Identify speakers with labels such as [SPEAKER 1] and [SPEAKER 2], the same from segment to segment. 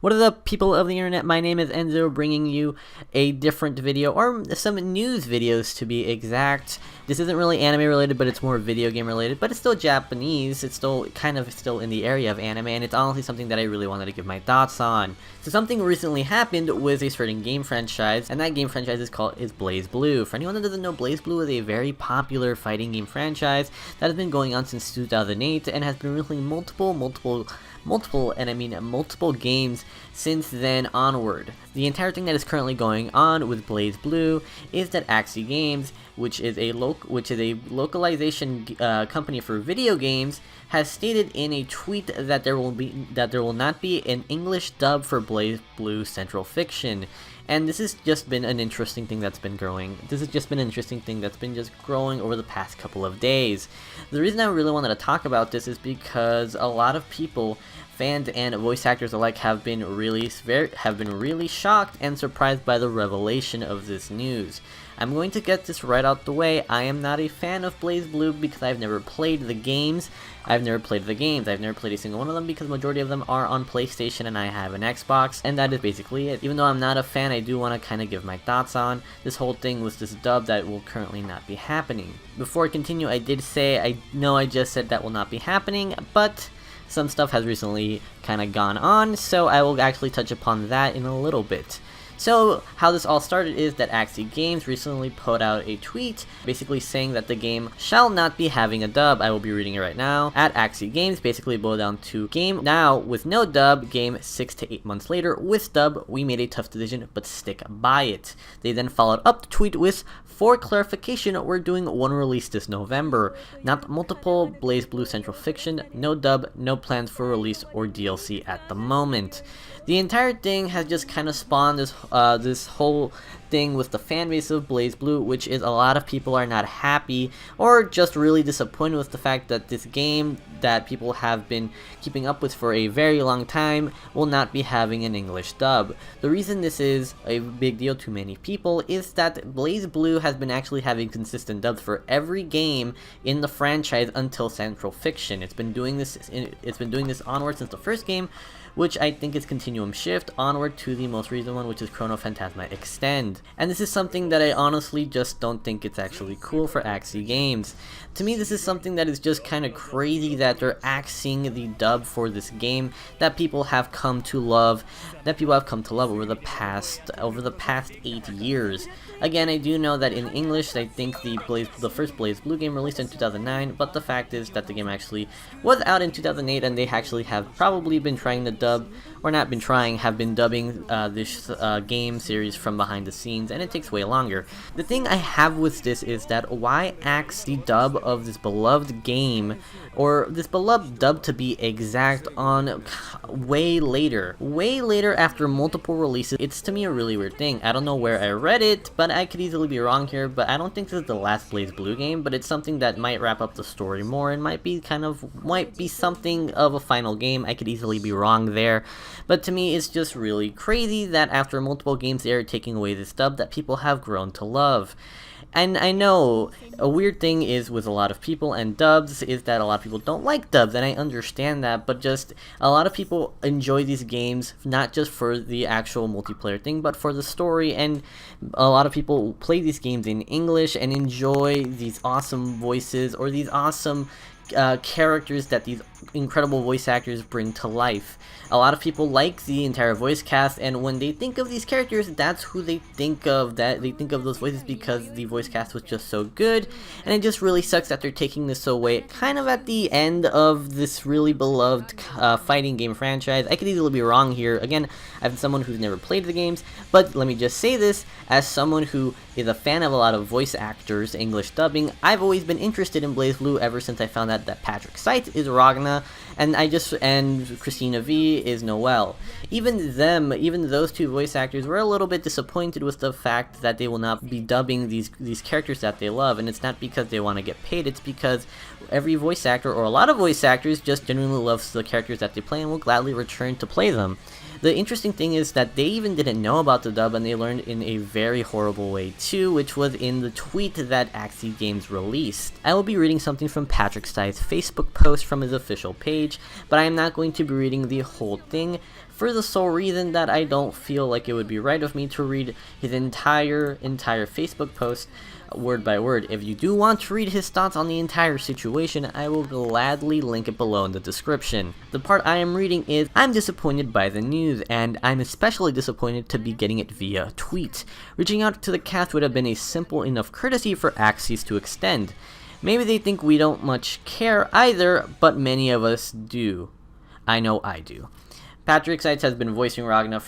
[SPEAKER 1] What is up, people of the internet? My name is Enzo, bringing you a different video, or some news videos to be exact. This isn't really anime related, but it's more video game related, but it's still Japanese. It's still kind of still in the area of anime, and it's honestly something that I really wanted to give my thoughts on. So something recently happened with a certain game franchise, and that game franchise is BlazBlue. For anyone that doesn't know, BlazBlue is a very popular fighting game franchise that has been going on since 2008 and has been releasing multiple games since then onward. The entire thing that is currently going on with BlazBlue is that Axie Games, which is a localization company for video games, has stated in a tweet that there will not be an English dub for BlazBlue Central Fiction. And this has just been an interesting thing that's been growing. Growing over the past couple of days. The reason I really wanted to talk about this is because a lot of people, fans and voice actors alike, have been really shocked and surprised by the revelation of this news. I'm going to get this right out the way. I am not a fan of BlazBlue because I've never played the games. I've never played a single one of them because the majority of them are on PlayStation and I have an Xbox, and that is basically it. Even though I'm not a fan, I do want to kind of give my thoughts on this whole thing with this dub that will currently not be happening. Before I continue, I did say, I know I just said that will not be happening, but some stuff has recently kind of gone on, so I will actually touch upon that in a little bit. So, how this all started is that Axie Games recently put out a tweet basically saying that the game shall not be having a dub. I will be reading it right now. At Axie Games, basically boiled down to game now with no dub, game 6 to 8 months later with dub. We made a tough decision, but stick by it. They then followed up the tweet with, for clarification, we're doing one release this November, not multiple. BlazBlue Central Fiction, no dub, no plans for release or DLC at the moment. The entire thing has just kind of spawned this whole thing with the fan base of BlazBlue, which is a lot of people are not happy or just really disappointed with the fact that this game that people have been keeping up with for a very long time will not be having an English dub. The reason this is a big deal to many people is that BlazBlue has been actually having consistent dubs for every game in the franchise until Central Fiction. It's been doing this onward since the first game, which I think is Continuum Shift, onward to the most recent one, which is Chrono Phantasma Extend. And this is something that I honestly just don't think it's actually cool for Axie Games. To me, this is something that is just kind of crazy that they're axing the dub for this game that people have come to love, over the past 8 years. Again, I do know that in English, I think the first BlazBlue game released in 2009, but the fact is that the game actually was out in 2008, and they actually have probably been trying to dub, or not been trying, have been dubbing this game series from behind the scenes, and it takes way longer. The thing I have with this is that why axe the dub of this beloved game, or this beloved dub to be exact, on way later after multiple releases? It's to me a really weird thing. I don't know where I read it, but I could easily be wrong here, but I don't think this is the last BlazBlue game, but it's something that might wrap up the story more and might be something of a final game. I could easily be wrong there, but to me it's just really crazy that after multiple games they are taking away this dub that people have grown to love. And I know a weird thing is with a lot of people and dubs is that a lot of people don't like dubs, and I understand that, but just a lot of people enjoy these games not just for the actual multiplayer thing, but for the story, and a lot of people play these games in English and enjoy these awesome voices or these awesome characters that these incredible voice actors bring to life. A lot of people like the entire voice cast, and when they think of these characters, that's who they think of. That they think of those voices because the voice cast was just so good, and it just really sucks that they're taking this away kind of at the end of this really beloved fighting game franchise. I could easily be wrong here. Again, I'm someone who's never played the games, but let me just say this as someone who is a fan of a lot of voice actors English dubbing. I've always been interested in BlazBlue ever since I found out that Patrick Seitz is Ragna, and Christina V is Noelle. Even those two voice actors were a little bit disappointed with the fact that they will not be dubbing these characters that they love, and it's not because they want to get paid, it's because every voice actor, or a lot of voice actors, just genuinely loves the characters that they play and will gladly return to play them. The interesting thing is that they even didn't know about the dub, and they learned in a very horrible way too, which was in the tweet that Axie Games released. I will be reading something from Patrick Steitz's Facebook post from his official page, but I am not going to be reading the whole thing for the sole reason that I don't feel like it would be right of me to read his entire Facebook post word by word. If you do want to read his thoughts on the entire situation, I will gladly link it below in the description. The part I am reading is, I'm disappointed by the news, and I'm especially disappointed to be getting it via tweet. Reaching out to the cast would have been a simple enough courtesy for Axies to extend. Maybe they think we don't much care either, but many of us do. I know I do. Patrick Seitz has been voicing Ragna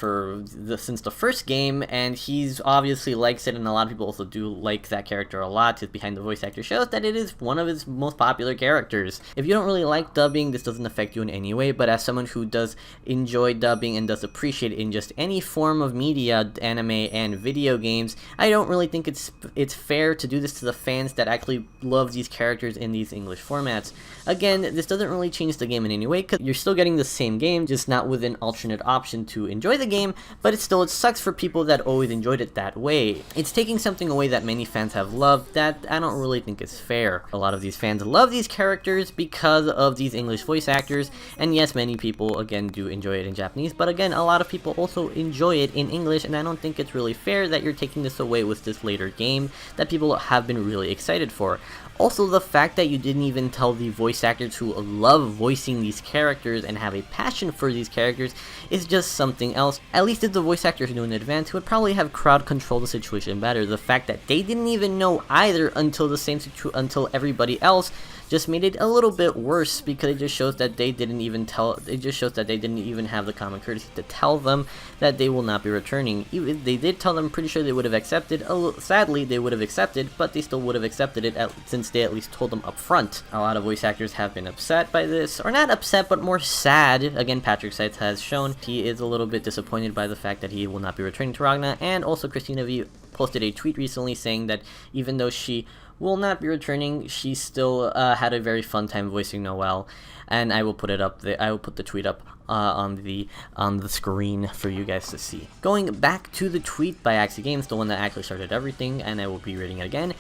[SPEAKER 1] since the first game, and he's obviously likes it, and a lot of people also do like that character a lot. His behind the voice actor shows that it is one of his most popular characters. If you don't really like dubbing, this doesn't affect you in any way, but as someone who does enjoy dubbing and does appreciate it in just any form of media, anime and video games, I don't really think it's fair to do this to the fans that actually love these characters in these English formats. Again, this doesn't really change the game in any way, because you're still getting the same game, just not with an alternate option to enjoy the game, but it sucks for people that always enjoyed it that way. It's taking something away that many fans have loved that I don't really think is fair. A lot of these fans love these characters because of these English voice actors, and yes, many people again do enjoy it in Japanese, but again, a lot of people also enjoy it in English, and I don't think it's really fair that you're taking this away with this later game that people have been really excited for. Also, the fact that you didn't even tell the voice actors who love voicing these characters and have a passion for these characters is just something else. At least if the voice actors knew in advance, who would probably have crowd controlled the situation better. The fact that they didn't even know either until everybody else just made it a little bit worse, because it just shows that they didn't even have the common courtesy to tell them that they will not be returning. Even if they did tell them, I'm pretty sure they would have accepted. Sadly, they would have accepted, but they still would have accepted it since they at least told them up front. A lot of voice actors have been upset by this, or not upset, but more sad. Again, Patrick Seitz has shown he is a little bit disappointed by the fact that he will not be returning to Ragna, and also Christina V posted a tweet recently saying that even though she will not be returning, she still had a very fun time voicing Noelle, and I will put it up. I will put the tweet up on the screen for you guys to see. Going back to the tweet by Axie Games, the one that actually started everything, and I will be reading it again.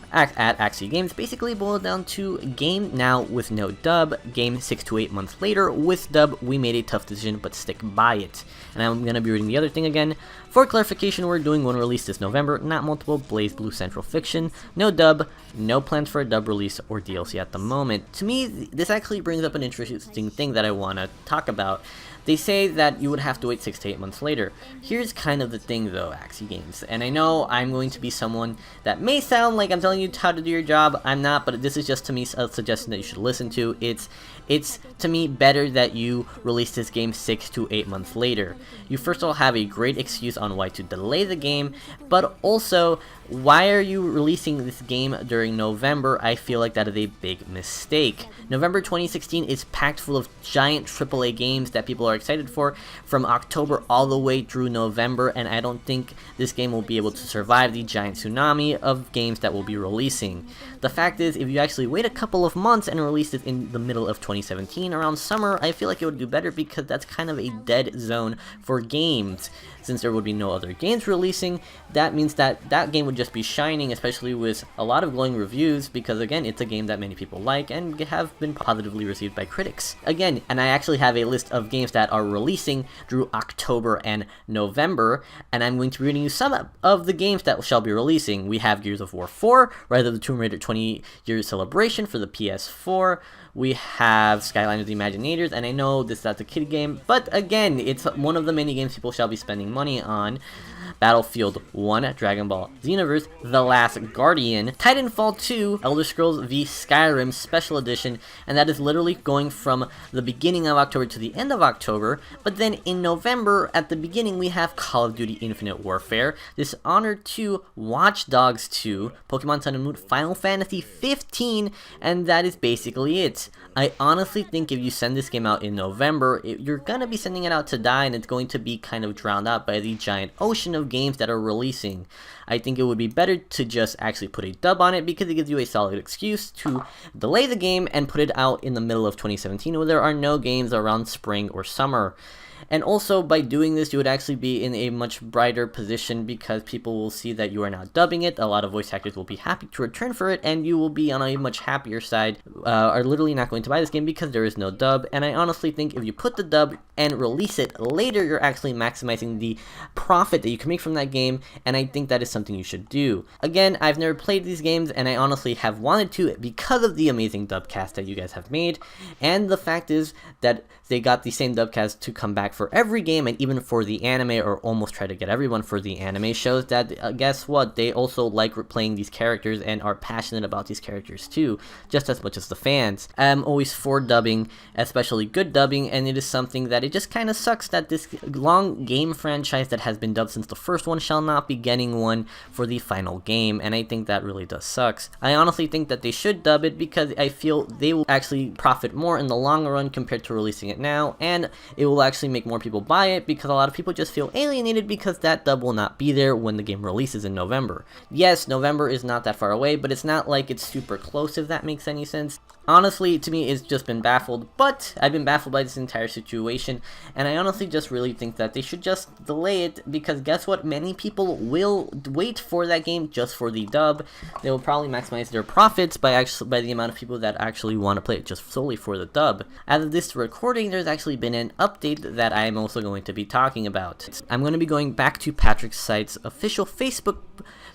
[SPEAKER 1] At Axie Games basically boiled down to game now with no dub, game 6 to 8 months later with dub. We made a tough decision, but stick by it. And I'm gonna be reading the other thing again. For clarification, we're doing one release this November, not multiple. BlazBlue Central Fiction, no dub, no plans for a dub release or DLC at the moment. To me, this actually brings up an interesting thing that I want to talk about. They say that you would have to wait 6 to 8 months later. Here's kind of the thing though, Axie Games, and I know I'm going to be someone that may sound like I'm telling you how to do your job. I'm not, but this is just to me a suggestion that you should listen to. It's to me better that you release this game 6 to 8 months later. You first of all have a great excuse on why to delay the game, but also, why are you releasing this game during November? I feel like that is a big mistake. November 2016 is packed full of giant AAA games that people are excited for from October all the way through November, and I don't think this game will be able to survive the giant tsunami of games that will be releasing. The fact is, if you actually wait a couple of months and release it in the middle of 2017, around summer, I feel like it would do better, because that's kind of a dead zone for games. Since there would be no other games releasing, that means that that game would just be shining, especially with a lot of glowing reviews, because again, it's a game that many people like and have been positively received by critics. Again, and I actually have a list of games that are releasing through October and November, and I'm going to be reading you some of the games that shall be releasing. We have Gears of War 4, Rise of the Tomb Raider 20-year celebration for the PS4. We have Skyline of the Imaginators, and I know that's a kid game, but again, it's one of the many games people shall be spending money on. Battlefield 1, Dragon Ball Xenoverse, The Last Guardian, Titanfall 2, Elder Scrolls V Skyrim Special Edition, and that is literally going from the beginning of October to the end of October. But then in November, at the beginning, we have Call of Duty Infinite Warfare, Dishonored 2, Watch Dogs 2, Pokemon Sun and Moon, Final Fantasy 15, and that is basically it. I honestly think if you send this game out in November, you're gonna be sending it out to die, and it's going to be kind of drowned out by the giant ocean of games that are releasing. I think it would be better to just actually put a dub on it, because it gives you a solid excuse to delay the game and put it out in the middle of 2017 where there are no games around spring or summer. And also, by doing this, you would actually be in a much brighter position because people will see that you are now dubbing it. A lot of voice actors will be happy to return for it, and you will be on a much happier side, are literally not going to buy this game because there is no dub. And I honestly think if you put the dub and release it later, you're actually maximizing the profit that you can make from that game, and I think that is something you should do. Again, I've never played these games, and I honestly have wanted to because of the amazing dub cast that you guys have made, and the fact is that they got the same dub cast to come back for every game, and even for the anime, or almost try to get everyone for the anime, shows that guess what, they also like playing these characters and are passionate about these characters too, just as much as the fans. I'm always for dubbing, especially good dubbing, and it is something that it just kind of sucks that this long game franchise that has been dubbed since the first one shall not be getting one for the final game, and I think that really does sucks. I honestly think that they should dub it because I feel they will actually profit more in the long run compared to releasing it now, and it will actually make more people buy it because a lot of people just feel alienated because that dub will not be there when the game releases in November. Yes, November is not that far away, but it's not like it's super close, if that makes any sense. Honestly, to me, it's just been baffled, but I've been baffled by this entire situation, and I honestly just really think that they should just delay it, because guess what? Many people will wait for that game just for the dub. They will probably maximize their profits by the amount of people that actually want to play it just solely for the dub. As of this recording, there's actually been an update that I'm also going to be talking about. I'm going to be going back to Patrick's site's official Facebook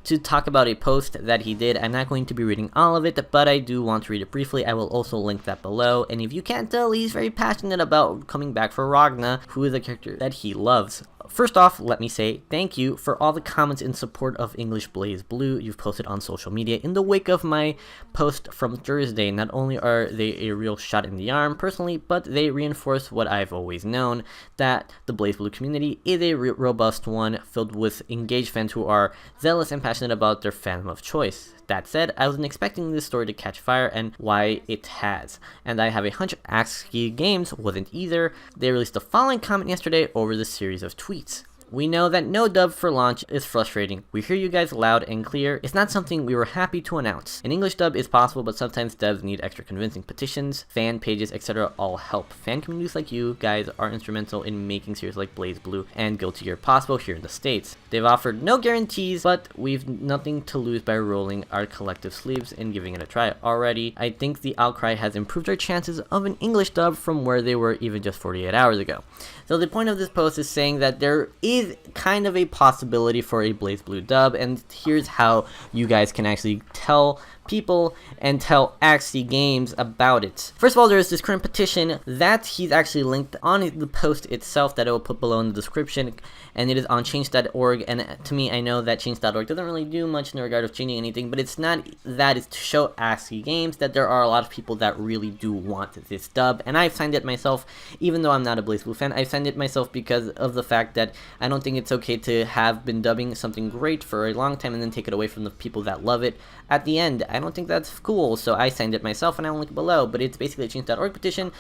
[SPEAKER 1] to talk about a post that he did. I'm not going to be reading all of it, but I do want to read it briefly. I will also link that below, and if you can't tell, he's very passionate about coming back for Ragna, who is a character that he loves. First off, let me say thank you for all the comments in support of English BlazBlue you've posted on social media in the wake of my post from Thursday. Not only are they a real shot in the arm personally, but they reinforce what I've always known, that the BlazBlue community is a robust one filled with engaged fans who are zealous and passionate about their fandom of choice. That said, I wasn't expecting this story to catch fire, and why it has. And I have a hunch ASCII Games wasn't either. They released the following comment yesterday over the series of tweets. We know that no dub for launch is frustrating. We hear you guys loud and clear. It's not something we were happy to announce. An English dub is possible, but sometimes devs need extra convincing. Petitions, fan pages, etc. all help. Fan communities like you guys are instrumental in making series like BlazBlue and Guilty Gear possible here in the States. They've offered no guarantees, but we've nothing to lose by rolling our collective sleeves and giving it a try already. I think the outcry has improved our chances of an English dub from where they were even just 48 hours ago. So the point of this post is saying that there is kind of a possibility for a BlazBlue dub, and here's how you guys can actually tell people and tell ASCII Games about it. First of all, there is this current petition that he's actually linked on the post itself that I will put below in the description, and it is on change.org, and to me, I know that change.org doesn't really do much in the regard of changing anything, but it's not that, it's to show ASCII Games that there are a lot of people that really do want this dub, and I've signed it myself, even though I'm not a BlazBlue fan. I've signed it myself because of the fact that I don't think it's okay to have been dubbing something great for a long time and then take it away from the people that love it at the end. I don't think that's cool, so I signed it myself, and I'll link it below, but it's basically a change.org petition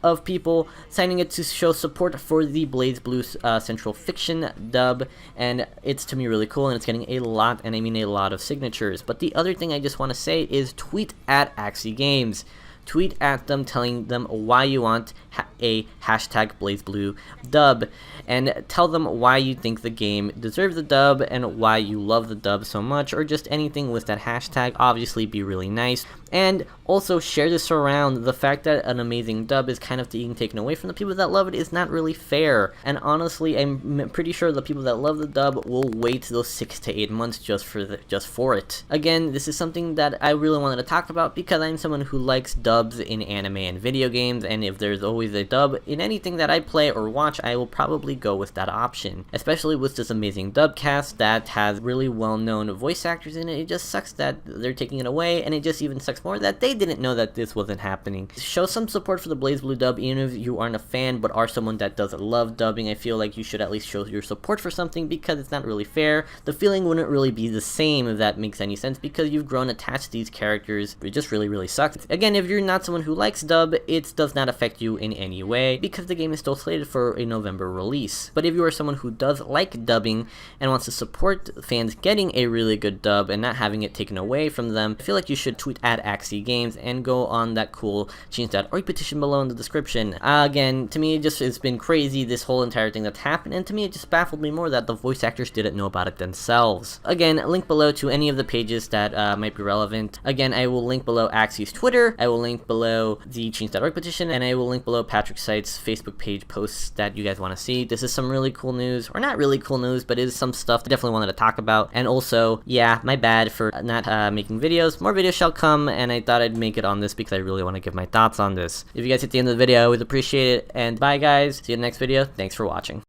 [SPEAKER 1] of people signing it to show support for the BlazBlue Central Fiction dub, and it's to me really cool, and it's getting a lot, and I mean a lot of signatures. But the other thing I just want to say is tweet at ASCII Games. Tweet at them telling them why you want a hashtag BlazBlue dub, and tell them why you think the game deserves the dub and why you love the dub so much, or just anything with that hashtag. Obviously be really nice, and also share this around. The fact that an amazing dub is kind of being taken away from the people that love it is not really fair, and honestly I'm pretty sure the people that love the dub will wait those 6 to 8 months just for it. Again, this is something that I really wanted to talk about because I'm someone who likes dubs in anime and video games, and if there's always a dub in anything that I play or watch, I will probably go with that option, especially with this amazing dub cast that has really well-known voice actors in it. It just sucks that they're taking it away, and it just even sucks more that they didn't know that this wasn't happening. Show some support for the BlazBlue dub, even if you aren't a fan but are someone that doesn't love dubbing. I feel like you should at least show your support for something, because it's not really fair. The feeling wouldn't really be the same, if that makes any sense, because you've grown attached to these characters. It just really sucks. Again, if you're not someone who likes dub, it does not affect you in any way, because the game is still slated for a November release. But if you are someone who does like dubbing and wants to support fans getting a really good dub and not having it taken away from them, I feel like you should tweet at Axie Games and go on that cool change.org petition below in the description. Again, to me, it's been crazy, this whole entire thing that's happened, and to me, it just baffled me more that the voice actors didn't know about it themselves. Again, link below to any of the pages that might be relevant. Again, I will link below Axie's Twitter, I will link below the change.org petition, and I will link below Patrick Site's Facebook page posts that you guys want to see. This is some really cool news, or not really cool news, but it is some stuff I definitely wanted to talk about. And also, yeah, my bad for not making videos. More videos shall come, and I thought I'd make it on this because I really want to give my thoughts on this. If you guys hit the end of the video, I always appreciate it, and bye guys, see you in the next video. Thanks for watching.